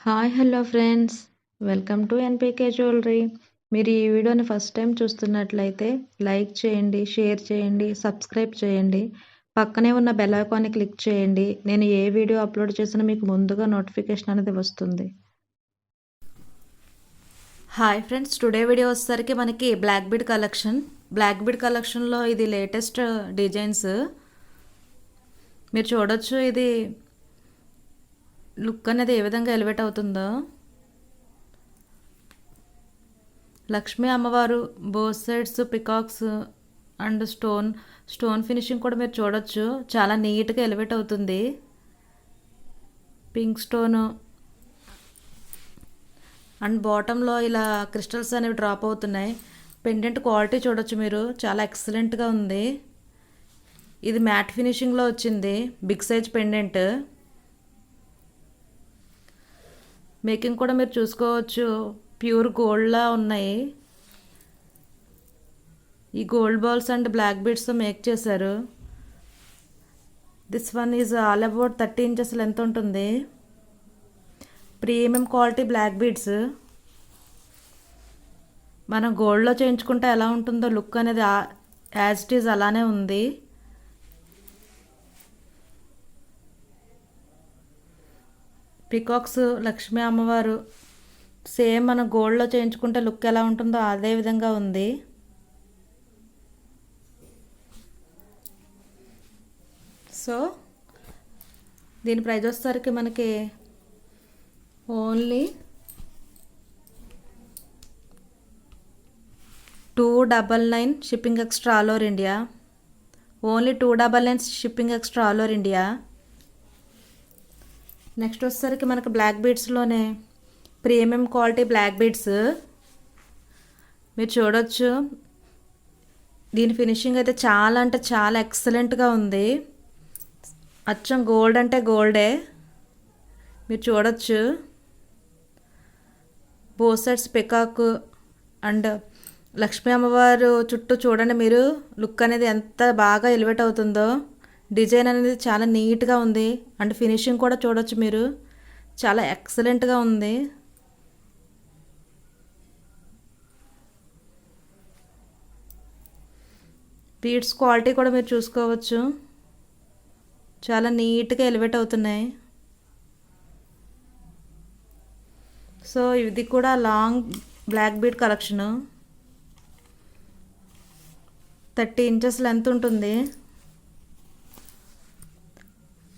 Hi hello friends, welcome to NPK jewellery. మీరు ఈ వీడియోని ఫస్ట్ టైం చూస్తున్నట్లయితే లైక్ చేయండి, షేర్ చేయండి, సబ్స్క్రైబ్ చేయండి. పక్కనే ఉన్న బెల్ ఐకాన్ని క్లిక్ చేయండి. నేను ఏ వీడియో అప్లోడ్ చేసినా మీకు ముందుగా నోటిఫికేషన్ అనేది వస్తుంది. హాయ్ ఫ్రెండ్స్, టుడే వీడియో వచ్చేసరికి మనకి బ్లాక్ బీడ్ కలెక్షన్లో ఇది లేటెస్ట్ డిజైన్స్. మీరు చూడొచ్చు, ఇది లుక్ అనేది ఏ విధంగా ఎలివేట్ అవుతుందో. లక్ష్మీ అమ్మవారు both sides peacocks and stone finishing కూడా మీరు చూడొచ్చు. చాలా నీట్గా ఎలివేట్ అవుతుంది. పింక్ స్టోను అండ్ బాటంలో ఇలా క్రిస్టల్స్ అనేవి డ్రాప్ అవుతున్నాయి. పెండెంట్ క్వాలిటీ చూడొచ్చు మీరు, చాలా ఎక్సలెంట్గా ఉంది. ఇది మ్యాట్ ఫినిషింగ్లో వచ్చింది, బిగ్ సైజ్ పెండెంట్. మేకింగ్ కూడా మీరు చూసుకోవచ్చు, ప్యూర్ గోల్డ్లా ఉన్నాయి. ఈ గోల్డ్ బాల్స్ అండ్ బ్లాక్ బీడ్స్తో మేక్ చేశారు. This one is all about 30 inches length ఉంటుంది. Premium quality black beads. మనం గోల్డ్లో చేయించుకుంటే ఎలా ఉంటుందో లుక్ అనేది యాజ్ ఇట్ ఈజ్ అలానే ఉంది. పికాక్స్ లక్ష్మీ అమ్మవారు సేమ్ మనం గోల్డ్లో చేయించుకుంటే లుక్ ఎలా ఉంటుందో అదే విధంగా ఉంది. సో దీని ప్రైస్ వచ్చేసరికి మనకి only 299 shipping extra all over India. Only 299 shipping extra all over India. Next వచ్చేసరికి మనకు బ్లాక్ బీడ్స్లోనే ప్రీమియం క్వాలిటీ బ్లాక్ బీడ్స్ మీరు చూడొచ్చు. దీని ఫినిషింగ్ అయితే చాలా అంటే చాలా ఎక్సలెంట్గా ఉంది. అచ్చం గోల్డ్ అంటే గోల్డే. మీరు చూడొచ్చు, both sides peacock and Lakshmi అమ్మవారు చుట్టూ చూడండి మీరు, లుక్ అనేది ఎంత బాగా ఎలివేట్ అవుతుందో. డిజైన్ అనేది చాలా నీట్గా ఉంది అండ్ ఫినిషింగ్ కూడా చూడొచ్చు మీరు, చాలా ఎక్సలెంట్గా ఉంది. బీడ్స్ క్వాలిటీ కూడా మీరు చూసుకోవచ్చు, చాలా నీట్గా ఎలివేట్ అవుతున్నాయి. సో ఇది కూడా long black bead collection. 30 inches length ఉంటుంది.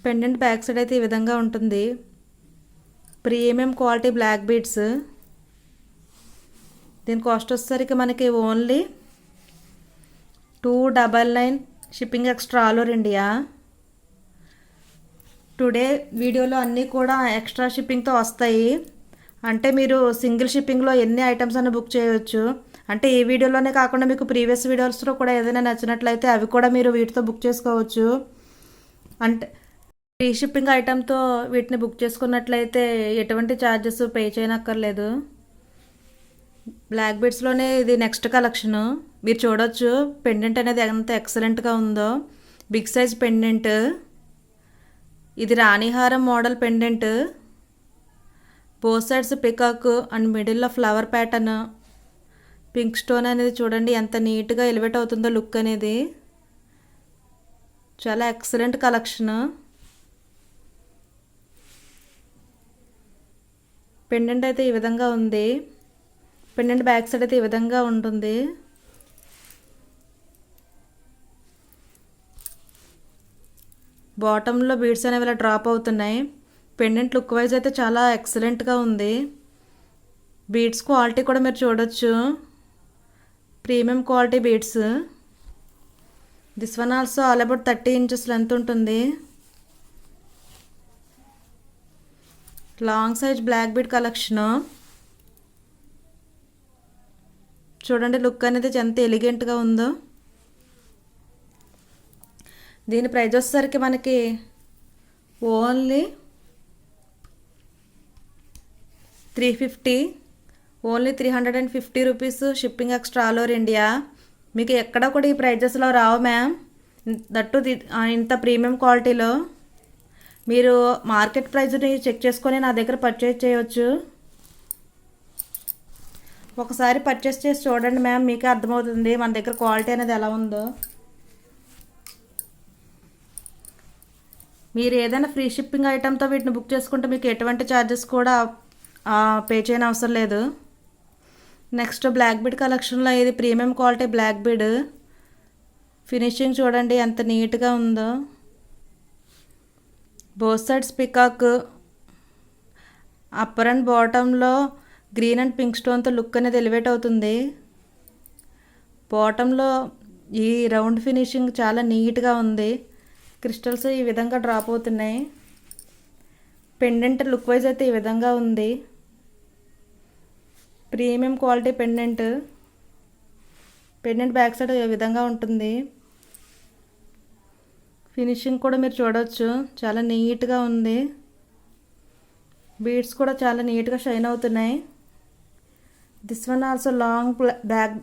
పెండెంట్ బ్యాక్ సైడ్ అయితే ఈ విధంగా ఉంటుంది. Premium quality black beads. దీని కాస్ట్ వచ్చేసరికి మనకి only 299 shipping extra all over India. Today వీడియోలో అన్నీ కూడా ఎక్స్ట్రా షిప్పింగ్తో వస్తాయి. అంటే మీరు సింగిల్ షిప్పింగ్లో ఎన్ని ఐటమ్స్ అన్న బుక్ చేయవచ్చు. అంటే ఈ వీడియోలోనే కాకుండా మీకు ప్రీవియస్ వీడియోస్లో కూడా ఏదైనా నచ్చినట్లయితే అవి కూడా మీరు వీటితో బుక్ చేసుకోవచ్చు. అంటే ఫ్రీ షిప్పింగ్ ఐటెంతో వీటిని బుక్ చేసుకున్నట్లయితే ఎటువంటి ఛార్జెస్ పే చేయనక్కర్లేదు. బ్లాక్ బీడ్స్లోనే ఇది నెక్స్ట్ కలెక్షను. మీరు చూడొచ్చు పెండెంట్ అనేది ఎంత ఎక్సలెంట్గా ఉందో. Big size pendant. ఇది రాణిహారం model pendant. Both sides peacock and మిడిల్లో ఫ్లవర్ ప్యాటర్న్. పింక్ స్టోన్ అనేది చూడండి ఎంత నీట్గా ఎలివేట్ అవుతుందో లుక్ అనేది. చాలా ఎక్సలెంట్ కలెక్షన్. పెండెంట్ అయితే ఈ విధంగా ఉంది. పెండెంట్ బ్యాక్ సైడ్ అయితే ఈ విధంగా ఉంటుంది. బాటంలో బీడ్స్ అనేవి ఇలా డ్రాప్ అవుతున్నాయి. పెండెంట్ లుక్ వైజ్ అయితే చాలా ఎక్సలెంట్గా ఉంది. బీడ్స్ క్వాలిటీ కూడా మీరు చూడొచ్చు, premium quality beads. This one also all about 30 inches length ఉంటుంది. Long size black bead collection. చూడండి లుక్ అనేది ఎంత ఎలిగెంట్గా ఉందో. దీని ప్రైస్ వచ్చేసరికి మనకి only 350. Only 350 rupees shipping extra all over India. మీకు ఎక్కడ కూడా ఈ ప్రైజెస్లో రావు మ్యామ్, దట్టు ఇంత ప్రీమియం క్వాలిటీలో. మీరు మార్కెట్ ప్రైస్ని చెక్ చేసుకొని నా దగ్గర పర్చేజ్ చేయవచ్చు. ఒకసారి పర్చేస్ చేసి చూడండి మ్యామ్, మీకే అర్థమవుతుంది మన దగ్గర క్వాలిటీ అనేది ఎలా ఉందో. మీరు ఏదైనా ఫ్రీ షిప్పింగ్ ఐటెంతో వీటిని బుక్ చేసుకుంటే మీకు ఎటువంటి ఛార్జెస్ కూడా పే చేయని అవసరం లేదు. నెక్స్ట్ బ్లాక్ బీడ్ కలెక్షన్లో ఇది premium quality black bead. Finishing చూడండి ఎంత నీట్గా ఉందో. Both sides peacock, upper and బాటంలో గ్రీన్ అండ్ పింక్ స్టోన్తో లుక్ అనేది ఎలివేట్ అవుతుంది. బాటంలో ఈ రౌండ్ ఫినిషింగ్ చాలా నీట్గా ఉంది. క్రిస్టల్స్ ఈ విధంగా డ్రాప్ అవుతున్నాయి. పెండెంట్ లుక్ వైజ్ అయితే ఈ విధంగా ఉంది. Premium quality pendant back side ఈ విధంగా ఉంటుంది. ఫినిషింగ్ కూడా మీరు చూడవచ్చు, చాలా నీట్గా ఉంది. బీడ్స్ కూడా చాలా నీట్గా షైన్ అవుతున్నాయి. This one also long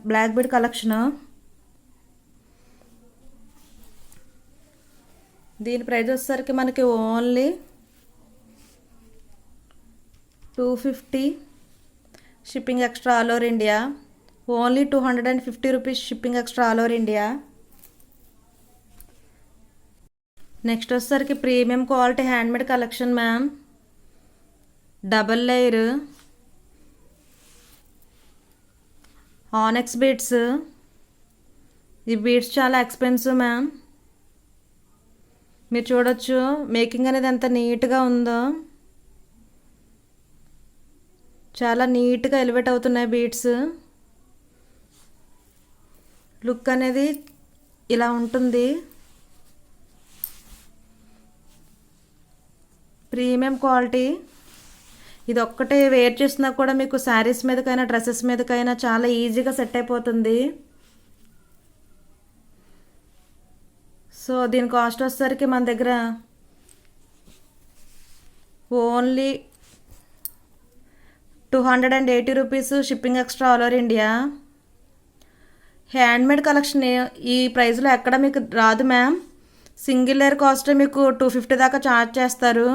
black bead collection. దీని ప్రైస్ వచ్చేసరికి మనకి only 250 shipping extra all over India. Only 250 rupees shipping extra all over India. Next వచ్చేసరికి premium quality handmade collection ma'am. Double layer onyx beads. ఈ beads చాలా expensive ma'am. మీరు చూడొచ్చు making అనేది ఎంత నీట్గా ఉందో. చాలా నీట్గా ఎలివేట్ అవుతున్నాయి బీడ్స్. లుక్ అనేది ఇలా ఉంటుంది. Premium quality. ఇది ఒక్కటే వేర్ చేసినా కూడా మీకు శారీస్ మీదకైనా డ్రెస్సెస్ మీదకైనా చాలా ఈజీగా సెట్ అయిపోతుంది. సో దీని కాస్ట్ వచ్చేసరికి మన దగ్గర only 280 rupees shipping extra all over India. Handmade collection ఈ ప్రైస్లో ఎక్కడ మీకు రాదు మ్యామ్. సింగిల్ లేయర్ కాస్ట్ మీకు 250 దాకా ఛార్జ్ చేస్తారు.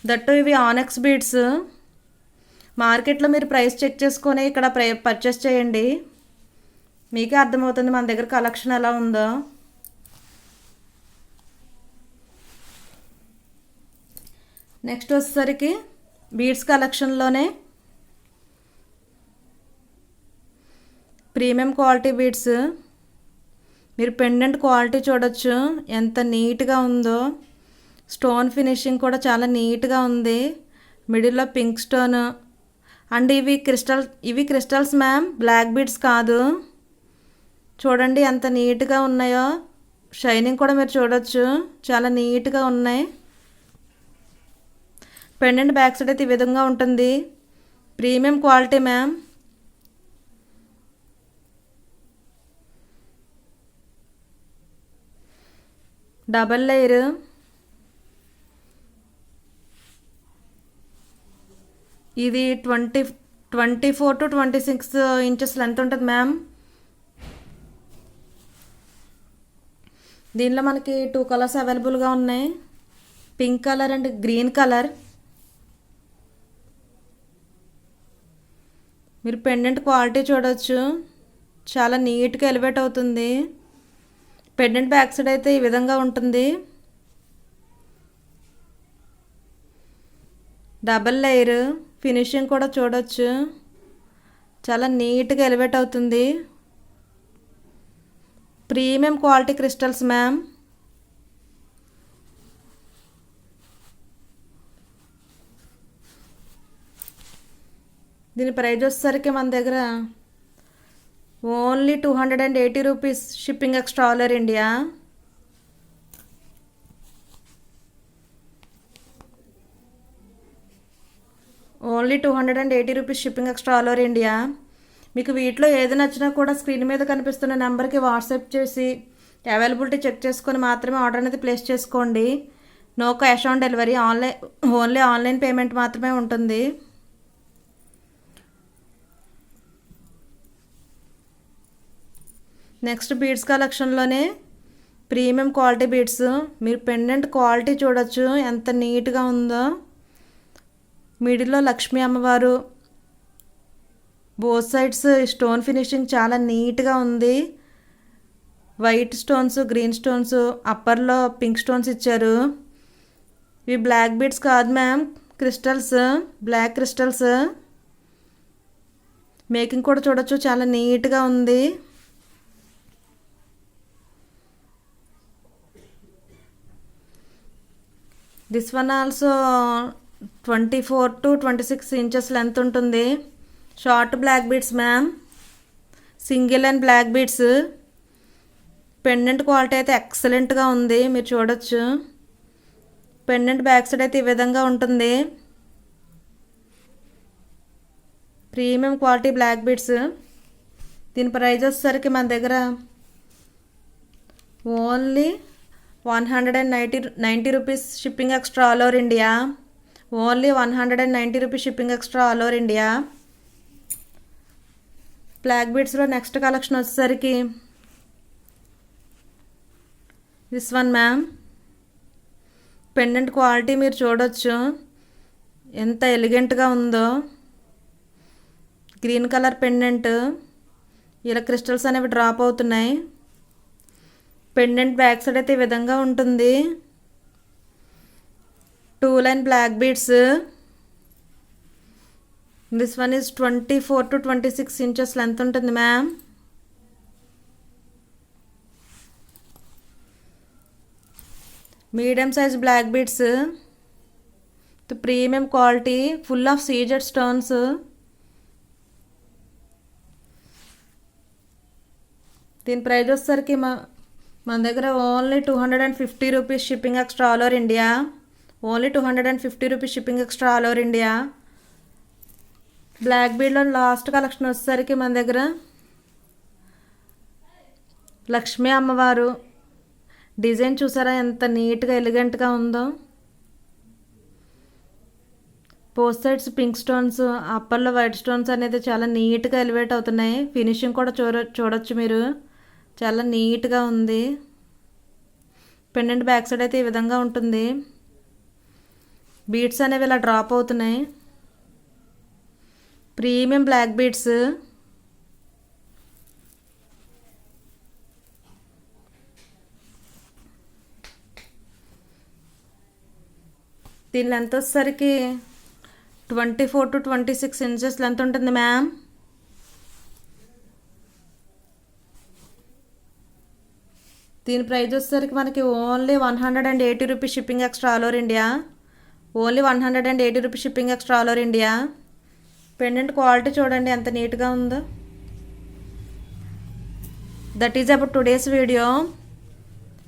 దట్టు ఇవి ఆనెక్స్ బీడ్స్. మార్కెట్లో మీరు ప్రైస్ చెక్ చేసుకొని ఇక్కడ పర్చేస్ చేయండి, మీకే అర్థమవుతుంది మన దగ్గర కలెక్షన్ ఎలా ఉందో. నెక్స్ట్ వచ్చేసరికి బీడ్స్ కలెక్షన్లోనే ప్రీమియం క్వాలిటీ బీడ్స్. మీరు పెండెంట్ క్వాలిటీ చూడొచ్చు ఎంత నీట్గా ఉందో. స్టోన్ ఫినిషింగ్ కూడా చాలా నీట్గా ఉంది. మిడిల్లో పింక్ స్టోన్ అండ్ ఇవి క్రిస్టల్స్ మ్యామ్, బ్లాక్ బీడ్స్ కాదు. చూడండి ఎంత నీట్గా ఉన్నాయో. షైనింగ్ కూడా మీరు చూడొచ్చు, చాలా నీట్గా ఉన్నాయి. పెండెంట్ బ్యాక్ సైడ్ అయితే ఈ విధంగా ఉంటుంది. Premium quality ma'am. Double layer. ఇది 24 to 26 ఇంచెస్ లెంత్ ఉంటుంది మ్యామ్. దీనిలో మనకి 2 కలర్స్ అవైలబుల్గా ఉన్నాయి, pink colour and green colour. మీరు పెండెంట్ క్వాలిటీ చూడవచ్చు, చాలా నీట్గా ఎలివేట్ అవుతుంది. పెండెంట్ బ్యాక్ సైడ్ అయితే ఈ విధంగా ఉంటుంది. Double layer. ఫినిషింగ్ కూడా చూడవచ్చు, చాలా నీట్గా ఎలివేట్ అవుతుంది. Premium quality crystals ma'am. దీని ప్రైస్ వచ్చేసరికి మన దగ్గర only 280 rupees shipping extra all over India. Only 280 rupees shipping extra all over India. మీకు వీటిలో ఏది నచ్చినా కూడా స్క్రీన్ మీద కనిపిస్తున్న నెంబర్కి వాట్సాప్ చేసి అవైలబిలిటీ చెక్ చేసుకొని మాత్రమే ఆర్డర్ అనేది ప్లేస్ చేసుకోండి. No cash on delivery, only online payment మాత్రమే ఉంటుంది. నెక్స్ట్ బీడ్స్ కలెక్షన్లోనే ప్రీమియం క్వాలిటీ బీడ్స్. మీరు పెండెంట్ క్వాలిటీ చూడొచ్చు ఎంత నీట్గా ఉందో. మిడిల్లో లక్ష్మీ అమ్మవారు, బోత్ సైడ్స్ స్టోన్ ఫినిషింగ్ చాలా నీట్గా ఉంది. వైట్ స్టోన్స్, గ్రీన్ స్టోన్స్, అప్పర్లో పింక్ స్టోన్స్ ఇచ్చారు. ఇవి బ్లాక్ బీడ్స్ కాదు ma'am, crystals, black crystals. Making కూడా చూడొచ్చు చాలా నీట్గా ఉంది. This one also 24 to 26 inches length ఉంటుంది. Short black beads ma'am, single and black beads. Pendant quality అయితే ఎక్సలెంట్గా ఉంది, మీరు చూడొచ్చు. పెండెంట్ బ్యాక్ సైడ్ అయితే ఈ విధంగా ఉంటుంది. Premium quality black beads. దీని ప్రైస్ వచ్చేసరికి మన దగ్గర only 190 rupees shipping extra all over India. Only 190 rupees shipping extra all over India. Black బీడ్స్లో నెక్స్ట్ కలెక్షన్ వచ్చేసరికి this one ma'am. Pendant quality మీరు చూడొచ్చు ఎంత ఎలిగెంట్గా ఉందో. గ్రీన్ కలర్ పెండెంట్, ఇలా క్రిస్టల్స్ అనేవి డ్రాప్ అవుతున్నాయి. పెండెంట్ బ్యాక్ సైడ్ అయితే ఈ విధంగా ఉంటుంది. 2 line black beads. This one is 24 to 26 inches length ఉంటుంది ma'am. Medium size black beads, premium quality, full of CZ stones. దీని ప్రైస్ వచ్చేసరికి మన దగ్గర only 250 rupees shipping extra all over India. Only 250 rupees shipping extra all over India. Black బీడ్లో last collection వచ్చేసరికి మన దగ్గర లక్ష్మీ అమ్మవారు డిజైన్ చూసారా ఎంత నీట్గా ఎలిగెంట్గా ఉందో. బోత్ సైడ్స్ పింక్ స్టోన్స్, అప్పర్లో వైట్ స్టోన్స్ అనేది చాలా నీట్గా ఎలివేట్ అవుతున్నాయి. ఫినిషింగ్ కూడా చూడొచ్చు మీరు, చాలా నీట్గా ఉంది. పెండెంట్ బ్యాక్ సైడ్ అయితే ఈ విధంగా ఉంటుంది. బీడ్స్ అనేవి ఇలా డ్రాప్ అవుతున్నాయి. Premium black beads. దీని లెంత్ వచ్చేసరికి 24 to 26 ఇంచెస్ లెంత్ ఉంటుంది మ్యామ్. దీని ప్రైస్ వచ్చేసరికి మనకి only 180 rupees shipping extra all over India. Only 180 rupees shipping extra all over India. Pendant quality చూడండి ఎంత నీట్గా ఉందో. That is about today's video.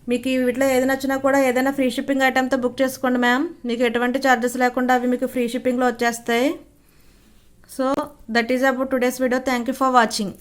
మీకు ఈ వీటిలో ఏది నచ్చినా కూడా ఏదైనా ఫ్రీ షిప్పింగ్ ఐటెంతో బుక్ చేసుకోండి మ్యామ్. మీకు ఎటువంటి ఛార్జెస్ లేకుండా అవి మీకు ఫ్రీ షిప్పింగ్లో వచ్చేస్తాయి. So that is about today's video. Thank you for watching.